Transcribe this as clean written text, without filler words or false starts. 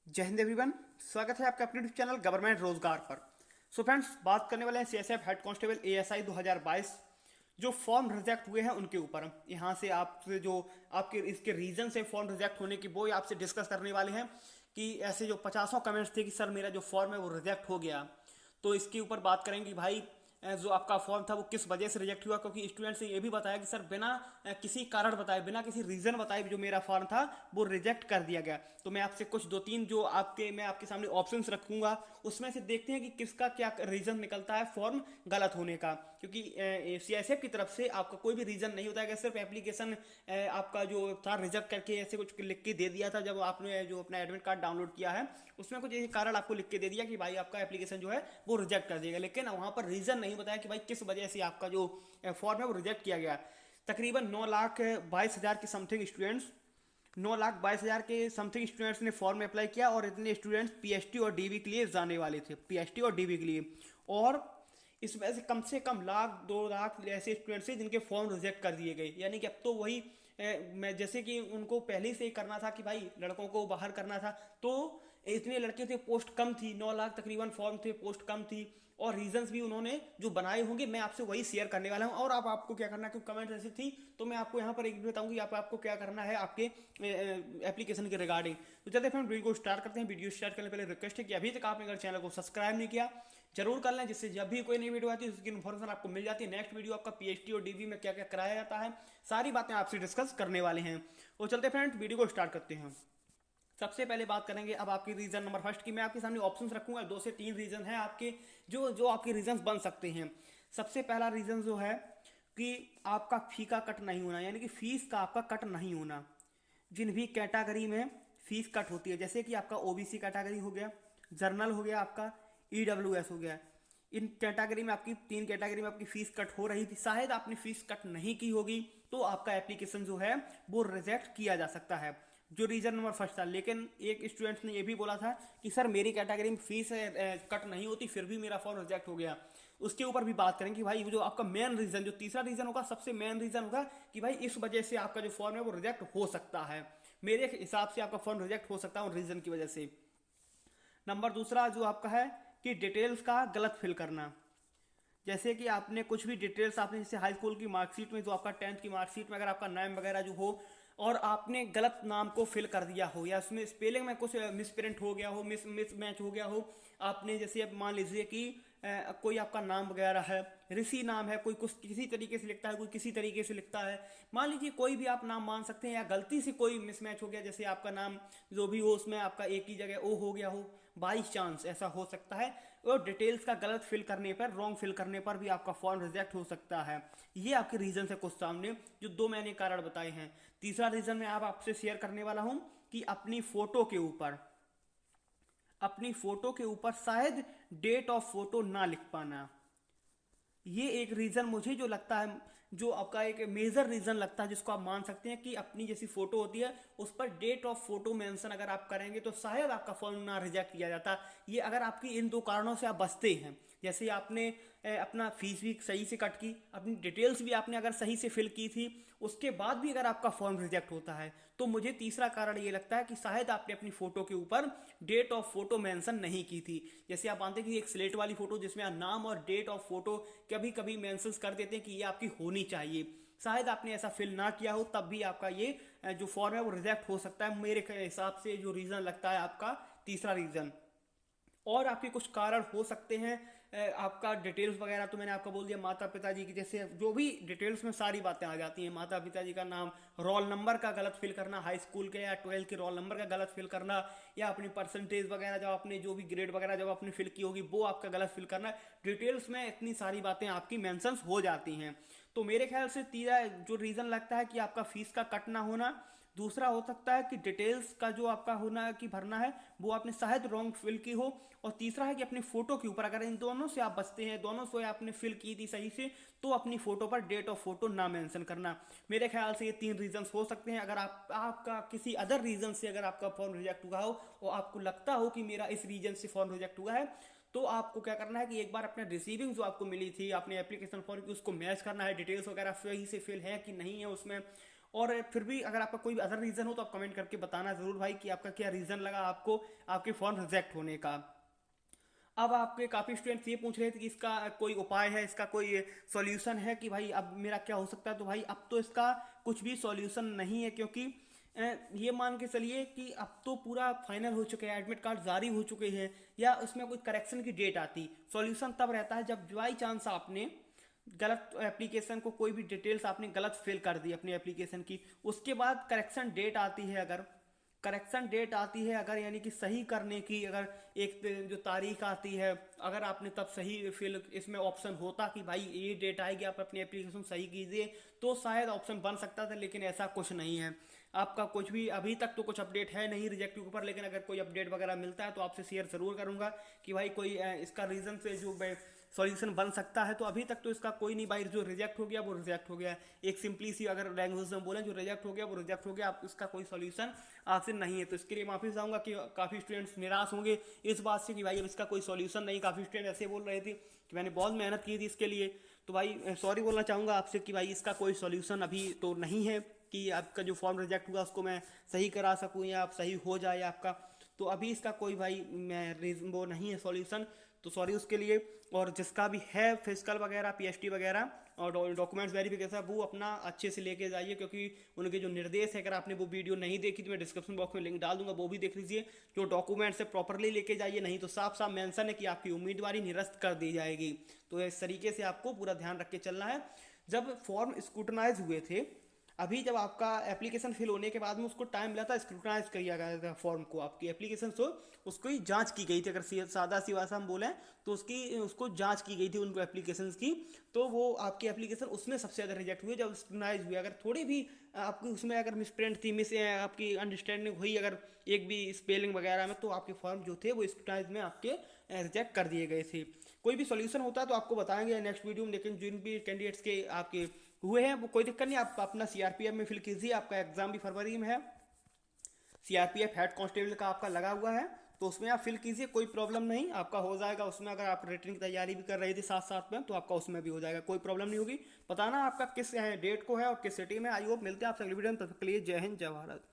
जय हिंद एवरीवन। स्वागत है आपका अपने यूट्यूब चैनल गवर्नमेंट रोजगार पर। सो फ्रेंड्स, बात करने वाले हैं सीएसएफ हेड कांस्टेबल एएसआई 2022 जो फॉर्म रिजेक्ट हुए हैं उनके ऊपर। यहाँ से आपसे जो आपके इसके रीजन से फॉर्म रिजेक्ट होने की वो आपसे डिस्कस करने वाले हैं कि ऐसे जो पचासों कमेंट्स थे कि सर मेरा जो फॉर्म है वो रिजेक्ट हो गया, तो इसके ऊपर बात करेंगे भाई जो आपका फॉर्म था वो किस वजह से रिजेक्ट हुआ। क्योंकि स्टूडेंट्स ने ये भी बताया कि सर बिना किसी कारण बताए, बिना किसी रीज़न बताए जो मेरा फॉर्म था वो रिजेक्ट कर दिया गया। तो मैं आपसे कुछ दो तीन जो मैं आपके सामने ऑप्शंस रखूंगा, उसमें से देखते हैं कि किसका क्या रीज़न निकलता है फॉर्म गलत होने का। क्योंकि सीआईएसएफ की तरफ से आपका कोई भी रीज़न नहीं होता है कि सिर्फ एप्लीकेशन आपका जो था रिजेक्ट करके ऐसे कुछ लिख के दे दिया था। जब आपने जो अपना एडमिट कार्ड डाउनलोड किया है उसमें कुछ एक कारण आपको लिख के दे दिया कि भाई आपका एप्लीकेशन जो है वो रिजेक्ट कर दिया गया, लेकिन वहाँ पर रीज़न नहीं बताया कि भाई किस वजह से आपका जो फॉर्म है वो रिजेक्ट किया गया। तकरीबन 9,22,000 के समथिंग स्टूडेंट्स 9,22,000 के समथिंग स्टूडेंट्स ने फॉर्म में अप्लाई किया और इतने स्टूडेंट्स पीएचडी और डीवी के लिए जाने वाले थे, पीएचडी और डीवी के लिए। और इसमें से कम लाख 2 लाख ऐसे स्टूडेंट्स थे जिनके फॉर्म रिजेक्ट कर दिए गए। यानी कि अब तो वही मैं जैसे कि उनको पहले से ही करना था कि भाई लड़कों को बाहर करना था, तो इतने लड़के थे, पोस्ट कम थी, 9 लाख तकरीबन फॉर्म थे, पोस्ट कम थी। और रीजंस भी उन्होंने जो बनाए होंगे मैं आपसे वही शेयर करने वाला हूं। और आप आपको क्या करना है, क्योंकि कमेंट ऐसी थी तो मैं आपको यहाँ पर एक भी बताऊंगी आपको क्या करना है आपके एप्लीकेशन के रिगार्डिंग। तो चलते फिर वीडियो को स्टार्ट करते हैं। वीडियो स्टार्ट करने पहले रिक्वेस्ट है कि अभी तक आपने अगर चैनल को सब्सक्राइब नहीं किया जरूर कर लें, जिससे जब भी कोई नई वीडियो आती है उसकी इन्फॉर्मेशन आपको मिल जाती है। नेक्स्ट वीडियो आपका पीएचडी और डीवी में क्या क्या कराया जाता है सारी बातें आपसे डिस्कस करने वाले हैं। तो चलते फ्रेंड वीडियो को स्टार्ट करते हैं। सबसे पहले बात करेंगे अब आपकी रीजन नंबर फर्स्ट की। मैं आपके सामने ऑप्शंस रखूंगा, 2 से 3 रीजन है आपके जो आपके रीजंस बन सकते हैं। सबसे पहला रीजन जो है कि आपका फीका कट नहीं होना, यानी कि फीस का आपका कट नहीं होना। जिन भी कैटेगरी में फीस कट होती है, जैसे कि आपका ओबीसी कैटेगरी हो गया, जर्नल हो गया, आपका ईडब्ल्यूएस हो गया, इन कैटेगरी में आपकी 3 कैटेगरी में आपकी फीस कट हो रही थी, शायद आपने फीस कट नहीं की होगी तो आपका एप्लीकेशन जो है वो रिजेक्ट किया जा सकता है, जो रीजन नंबर फर्स्ट था। लेकिन एक स्टूडेंट ने ये भी बोला था कि सर मेरी कैटेगरी में फीस कट नहीं होती फिर भी मेरा फॉर्म रिजेक्ट हो गया। उसके ऊपर भी बात करेंगे कि भाई जो आपका मेन रीजन, जो तीसरा रीजन होगा, सबसे मेन रीजन होगा कि भाई इस वजह से आपका जो फॉर्म है वो रिजेक्ट हो सकता है। मेरे हिसाब से आपका फॉर्म रिजेक्ट हो सकता है उन रीजन की वजह से। नंबर दूसरा जो आपका है कि डिटेल्स का गलत फिल करना। जैसे कि आपने कुछ भी डिटेल्स, आपने जैसे हाई स्कूल की मार्कशीट में, जो आपका 10th की मार्कशीट में अगर आपका नाम वगैरह जो हो और आपने गलत नाम को फिल कर दिया हो, या उसमें स्पेलिंग में कुछ मिसप्रिंट हो गया हो, मिस मैच हो गया हो। आपने जैसे अब मान लीजिए कि कोई आपका नाम वगैरह है, ऋषि नाम है, कोई कुछ किसी तरीके से लिखता है, कोई किसी तरीके से लिखता है, मान लीजिए कोई भी आप नाम मान सकते हैं, या गलती से कोई मिसमैच हो गया, जैसे आपका नाम जो भी हो उसमें आपका एक ही जगह ओ हो गया हो, बाई चांस ऐसा हो सकता है। और डिटेल्स का गलत फिल करने पर, रॉन्ग फिल करने पर भी आपका फॉर्म रिजेक्ट हो सकता है। ये आपके रीजन है कुछ सामने, जो 2 मैंने कारण बताए हैं। तीसरा रीजन मैं आपसे शेयर करने वाला हूं कि अपनी फोटो के ऊपर शायद डेट ऑफ फोटो ना लिख पाना। ये एक रीजन मुझे जो लगता है, जो आपका एक मेजर रीजन लगता है, जिसको आप मान सकते हैं कि अपनी जैसी फोटो होती है उस पर डेट ऑफ फोटो मेंशन अगर आप करेंगे तो शायद आपका फॉर्म ना रिजेक्ट किया जाता। ये अगर आपकी इन 2 कारणों से आप बचते हैं, जैसे आपने अपना फीस भी सही से कट की, अपनी डिटेल्स भी आपने अगर सही से फिल की थी, उसके बाद भी अगर आपका फॉर्म रिजेक्ट होता है, तो मुझे तीसरा कारण ये लगता है कि शायद आपने अपनी फोटो के ऊपर डेट ऑफ फोटो मेंशन नहीं की थी। जैसे आप मानते हैं कि एक स्लेट वाली फोटो जिसमें आप नाम और डेट ऑफ फोटो कभी कभी मेंशन कर देते हैं कि ये आपकी होनी चाहिए, शायद आपने ऐसा फिल ना किया हो, तब भी आपका ये जो फॉर्म है वो रिजेक्ट हो सकता है। मेरे हिसाब से जो रीजन लगता है आपका तीसरा रीजन। और आपके कुछ कारण हो सकते हैं, आपका डिटेल्स वगैरह तो मैंने आपको बोल दिया, माता पिताजी की जैसे जो भी डिटेल्स में सारी बातें आ जाती हैं, माता पिताजी का नाम, रोल नंबर का गलत फिल करना, हाई स्कूल के या 12th के रोल नंबर का गलत फिल करना, या अपनी परसेंटेज वगैरह जब आपने जो भी ग्रेड वगैरह जब आपने फिल की होगी वो आपका गलत फिल करना। डिटेल्स में इतनी सारी बातें आपकी मेंशंस हो जाती हैं। तो मेरे ख्याल से तीसरा जो रीज़न लगता है कि आपका फीस का कट ना होना। दूसरा हो सकता है कि डिटेल्स का जो आपका होना कि भरना है वो आपने शायद रॉन्ग फिल की हो। और तीसरा है कि अपनी फोटो के ऊपर अगर इन दोनों से आप बचते हैं, दोनों से आपने फिल की थी सही से, तो अपनी फोटो पर डेट ऑफ फोटो ना मेंशन करना। मेरे ख्याल से ये 3 रीजंस हो सकते हैं। अगर आपका किसी अदर रीजन से अगर आपका फॉर्म रिजेक्ट हुआ हो और आपको लगता हो कि मेरा इस रीजन से फॉर्म रिजेक्ट हुआ है, तो आपको क्या करना है कि एक बार अपने रिसीविंग जो आपको मिली थी अपने एप्लीकेशन फॉर्म की, उसको मैच करना है, डिटेल्स वगैरह सही से फिल है कि नहीं है उसमें। और फिर भी अगर आपका कोई अदर रीज़न हो तो आप कमेंट करके बताना ज़रूर भाई कि आपका क्या रीज़न लगा आपको आपके फॉर्म रिजेक्ट होने का। अब आपके काफ़ी स्टूडेंट्स ये पूछ रहे थे कि इसका कोई उपाय है, इसका कोई सॉल्यूशन है कि भाई अब मेरा क्या हो सकता है। तो भाई अब तो इसका कुछ भी सॉल्यूशन नहीं है, क्योंकि ये मान के चलिए कि अब तो पूरा फाइनल हो चुके हैं, एडमिट कार्ड जारी हो चुके हैं, या उसमें कोई करेक्शन की डेट आती। सॉल्यूशन तब रहता है जब बाई चांस आपने गलत एप्लीकेशन को, कोई भी डिटेल्स आपने गलत फिल कर दी अपनी एप्लीकेशन की, उसके बाद करेक्शन डेट आती है, अगर करेक्शन डेट आती है अगर, यानी कि सही करने की अगर एक जो तारीख आती है, अगर आपने तब सही फिल, इसमें ऑप्शन होता कि भाई ये डेट आएगी आप अपनी एप्लीकेशन सही कीजिए, तो शायद ऑप्शन बन सकता था, लेकिन ऐसा कुछ नहीं है। आपका कुछ भी अभी तक तो कुछ अपडेट है नहीं रिजेक्ट के ऊपर, लेकिन अगर कोई अपडेट वगैरह मिलता है तो आपसे शेयर ज़रूर करूंगा कि भाई कोई इसका रीज़न से जो सॉल्यूशन बन सकता है। तो अभी तक तो इसका कोई नहीं भाई, जो रिजेक्ट हो गया वो रिजेक्ट हो गया। एक सिंपली सी अगर लैंग्वेज में बोलें, जो रिजेक्ट हो गया वो रिजेक्ट हो गया, आप इसका कोई सॉल्यूशन आपसे नहीं है। तो इसके लिए माफी चाहूंगा कि काफ़ी स्टूडेंट्स निराश होंगे इस बात से कि भाई अब इसका कोई सॉल्यूशन नहीं। काफ़ी स्टूडेंट ऐसे बोल रहे थे कि मैंने बहुत मेहनत की थी इसके लिए, तो भाई सॉरी बोलना चाहूँगा आपसे कि भाई इसका कोई सॉल्यूशन अभी तो नहीं है कि आपका जो फॉर्म रिजेक्ट हुआ उसको मैं सही करा सकूँ या आप सही हो जाए आपका। तो अभी इसका कोई भाई रीज़न वो नहीं है सॉल्यूशन, तो सॉरी उसके लिए। और जिसका भी है फिजिकल वगैरह, पीएचडी वगैरह और डॉक्यूमेंट्स वेरिफिकेशन, वो अपना अच्छे से लेके जाइए, क्योंकि उनके जो निर्देश है, अगर आपने वो वीडियो नहीं देखी तो मैं डिस्क्रिप्शन बॉक्स में लिंक डाल दूंगा, वो भी देख लीजिए। जो डॉक्यूमेंट्स है प्रॉपरली लेके जाइए, नहीं तो साफ साफ मेंशन है कि आपकी उम्मीदवारी निरस्त कर दी जाएगी। तो इस तरीके से आपको पूरा ध्यान रख के चलना है। जब फॉर्म स्क्रूटनाइज हुए थे, अभी जब आपका एप्लीकेशन फिल होने के बाद में उसको टाइम मिला था, स्क्रूटनाइज किया गया था फॉर्म को, आपकी एप्लीकेशन से उसको ही जांच की गई थी। अगर सादा सी भाषा हम बोलें तो उसको जांच की गई थी उनको एप्लीकेशंस की। तो वो आपकी एप्लीकेशन उसमें सबसे ज़्यादा रिजेक्ट हुई जब स्क्रूटनाइज हुई। अगर थोड़ी भी आपकी उसमें अगर मिसप्रिंट थी, आपकी अंडरस्टैंडिंग हुई अगर एक भी स्पेलिंग वगैरह में, तो आपके फॉर्म जो थे वो स्क्रूटनाइज में आपके रिजेक्ट कर दिए गए थे। कोई भी सॉल्यूशन होता है तो आपको बताएंगे नेक्स्ट वीडियो में, लेकिन जिन भी कैंडिडेट्स के आपके हुए हैं वो कोई दिक्कत नहीं, आप अपना सीआरपीएफ में फिल कीजिए। आपका एग्जाम भी फरवरी में है, सीआरपीएफ हेड कांस्टेबल का आपका लगा हुआ है, तो उसमें आप फिल कीजिए, कोई प्रॉब्लम नहीं, आपका हो जाएगा उसमें। अगर आप रिटर्न की तैयारी भी कर रही थी साथ साथ में, तो आपका उसमें भी हो जाएगा, कोई प्रॉब्लम नहीं होगी। बताना आपका किस डेट को है और किस सिटी में। आई होप मिलते हैं आपसे अगली वीडियो में, तब तक के लिए जय हिंद जय भारत।